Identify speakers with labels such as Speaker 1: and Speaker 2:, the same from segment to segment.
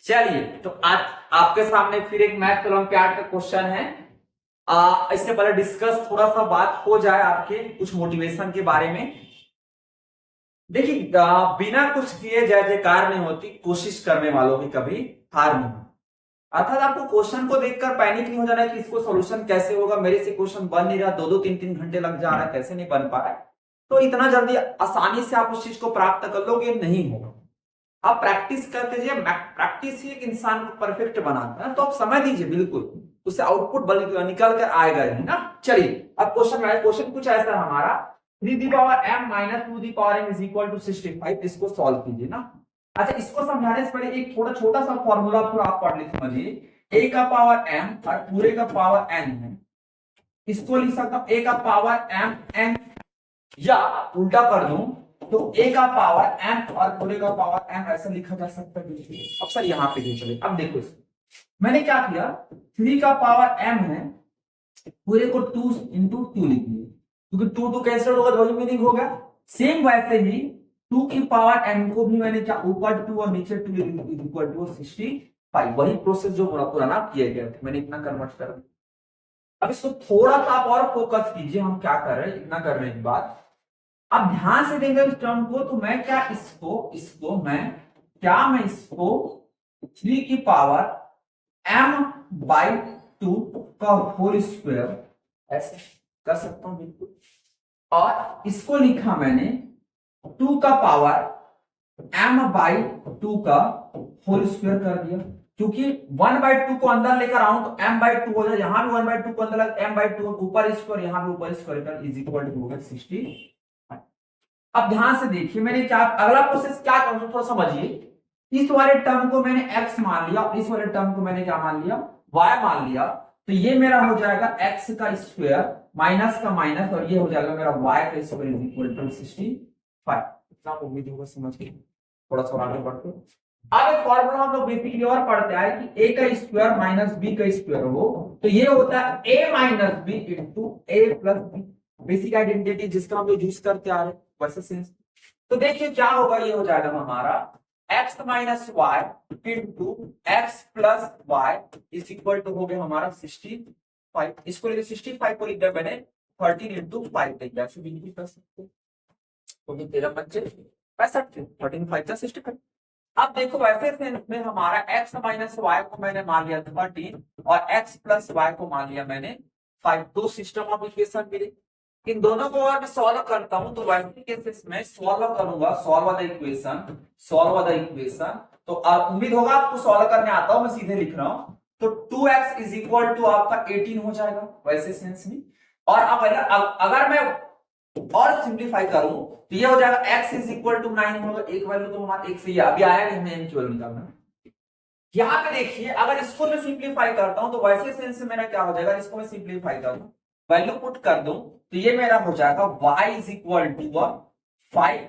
Speaker 1: चलिए, तो आज आपके सामने फिर एक मैथ ओलंपियाड का क्वेश्चन है। इससे पहले डिस्कस थोड़ा सा बात हो जाए आपके कुछ मोटिवेशन के बारे में। देखिए, बिना कुछ किए जय जयकार नहीं होती, कोशिश करने वालों की कभी हार नहीं होती। अर्थात आपको क्वेश्चन को देखकर पैनिक नहीं हो जाना है कि इसको सॉल्यूशन कैसे होगा, मेरे से क्वेश्चन बन नहीं रहा, 2-2 3-3 घंटे लग जा रहा है, कैसे नहीं बन पा रहा है। तो इतना जल्दी आसानी से आप उस चीज को प्राप्त कर लोगे नहीं होगा। आप प्रैक्टिस करते जाइए, प्रैक्टिस ही एक इंसान को परफेक्ट बनाता है। तो आप समय दीजिए, बिल्कुल उससे आउटपुट निकल कर आएगा ही ना। चलिए, अब क्वेश्चन कुछ ऐसा है हमारा, 3m - 2m is equal to 65। इसको सॉल्व कीजिए ना। अच्छा, इसको समझाने से पहले एक थोड़ा छोटा सा फॉर्मूला थोड़ा आप पढ़ लीजिए, समझिए। a का पावर m और पूरे का पावर n है। इसको लिख सकता हूं a का पावर m n, या उल्टा कर दूं तो a का पावर m और पूरे का पावर m ऐसा लिखा जा सकता है। अब सर यहाँ पे भी चले, अब देखो इसको मैंने क्या किया, 3 का पावर m है, पूरे को 2 इंटू 2 लिख दिया, क्योंकि 2 कैंसिल होगा तो वही मीनिंग होगा। सेम वैसे ही 2 की पावर m को भी मैंने क्या ऊपर 2 और नीचे 2 इक्वल टू 65, वही प्रोसेस जो पुराना किया गया था, मैंने इतना कन्वर्ट कर दिया। अब इसको थोड़ा सा आप और फोकस कीजिए, हम क्या कर रहे हैं इतना करने के बाद। अब ध्यान से देंगे इस टर्म को, तो मैं क्या मैं इसको 3 की पावर m/2 का होल स्क्वायर ऐसे कर सकता हूं बिल्कुल। और इसको लिखा मैंने 2 का पावर m/2 का होल स्क्वायर कर दिया, क्योंकि 1/2 को अंदर लेकर आऊं तो m/2 हो जाए, यहां भी 1/2 को अंदर लगा m/2 ऊपर स्क्वायर, यहां भी ऊपर स्क्वायर कर इज इक्वल टू हो गया 60। अब ध्यान से देखिए, मैंने क्या अगला प्रोसेस क्या करूं थोड़ा समझिए। इस वाले टर्म को मैंने x मान लिया और इस वाले टर्म को मैंने क्या मान लिया, y मान लिया। तो ये मेरा हो जाएगा x का स्क्वायर माइनस का माइनस, और ये हो जाएगा मेरा y का स्क्वायर इज इक्वल टू 65। इतना उम्मीद होगा समझ के, थोड़ा सा आगे बढ़ते। अब एक फॉर्मूला हम लोग बेसिकली और पढ़ते हैं कि a का स्क्वायर माइनस b का स्क्वायर हो, तो ये होता है a minus B into a plus B. Basic identity जिसका हम लोग यूज करते आ रहे हैं वैसे सेंस। तो देखिए क्या होगा, ये हो जाएगा हमारा x minus Y into X plus Y is equal to हो गया हमारा 65। इसको लिख 65 को लिख दिया मैंने 13 इंटू 5 लिख दिया, बिल्कुल कर सकते हैं। तो 13×5 = 65, 13×5 = 65। अब देखो वैसे सेंस में हमारा x माइनस वाई को मैंने मान लिया 13 और x प्लस वाई को मान लिया मैंने 5। दो सिस्टम ऑफ इक्वेशन मिले, इन दोनों को अगर मैं सॉल्व करता हूं तो वैसे केसेस में सॉल्व करूंगा, सॉल्व द इक्वेशन। तो उम्मीद होगा आपको सॉल्व करने आता हो, मैं सीधे लिख रहा हूं। तो 2x इज इक्वल टू आपका 18 हो जाएगा वैसे सेंस में। और अब अगर मैं और सिंप्लीफाई करूं तो ये हो जाएगा x इज इक्वल टू 9 होगा। एक वैल्यू तो हमारा एक से ही अभी आया नहीं, हमें m निकालना। यहाँ पे देखिए, अगर इसको मैं सिंप्लीफाई करता हूं तो वैसे सेंस में मेरा क्या हो जाएगा, इसको मैं सिंप्लीफाई करूं, वैल्यू पुट कर दूं तो ये मेरा हो जाएगा y is equal to 5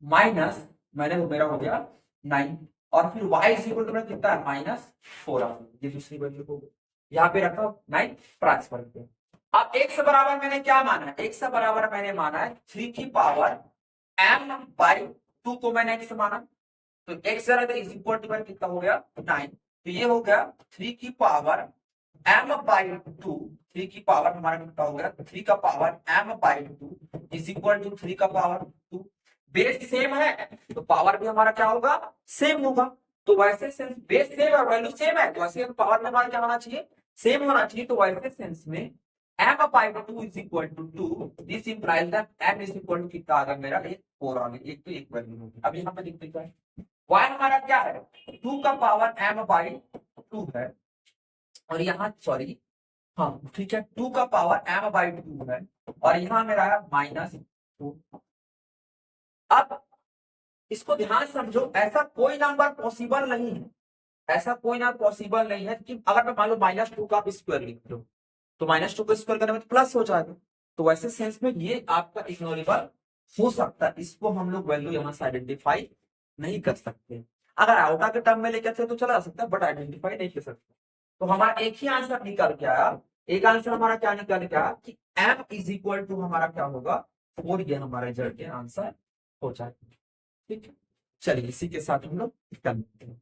Speaker 1: minus मैंने मेरा हो गया 9, और फिर y इज इक्वल टू मेरा कितना है -4। ये दूसरी वैल्यू को यहाँ पे रखा 9 ट्रांसफर किया। अब x बराबर मैंने क्या माना है, x बराबर मैंने माना है 3 की पावर m/2 को मैंने x माना, तो x जरा इज इक्वल टू कितना हो गया 9। तो ये हो गया 3 की पावर m/2, 3 की पावर हमारा कितना हो गया 3 का power m/2 is equal to 3 का पावर 2। बेस सेम है तो पावर भी हमारा क्या होगा, सेम होगा। तो वैसे सेंस बेस सेम है, वैल्यू सेम है, तो वैसे पावर में हमारा क्या होना चाहिए, सेम होना चाहिए। तो वैसे सेंस में m/2 is equal to 2, this implies that m is equal to कितना आ गया मेरा 4 आ गया, एक तो एक वैल्यू होगी। अब यहाँ पे लिखते हैं y हमारा क्या है 2 का पावर m/2 है, और यहाँ सॉरी हाँ ठीक है 2 का पावर m/2 है, और यहाँ मेरा है -2। अब इसको ध्यान समझो, ऐसा कोई नंबर पॉसिबल नहीं है, ऐसा कोई नंबर पॉसिबल नहीं है कि अगर मैं मान लो -2 का स्क्वायर लिख दो तो -2 को स्क्वायर करने में तो प्लस हो जाएगा। तो वैसे सेंस में ये आपका इग्नोरेबल हो सकता है, इसको हम लोग वैल्यू यहाँ से आइडेंटिफाई नहीं कर सकते। अगर आउटा के टर्म में लेकर चले तो चला सकता है, बट आइडेंटिफाई नहीं कर सकते। तो हमारा एक ही आंसर निकल के आया, एक आंसर हमारा क्या निकल के आया कि m इज इक्वल टू हमारा क्या होगा 4, ये हमारा रिजल्ट के आंसर हो जाएगा। ठीक है, चलिए इसी के साथ हम लोग करते हैं।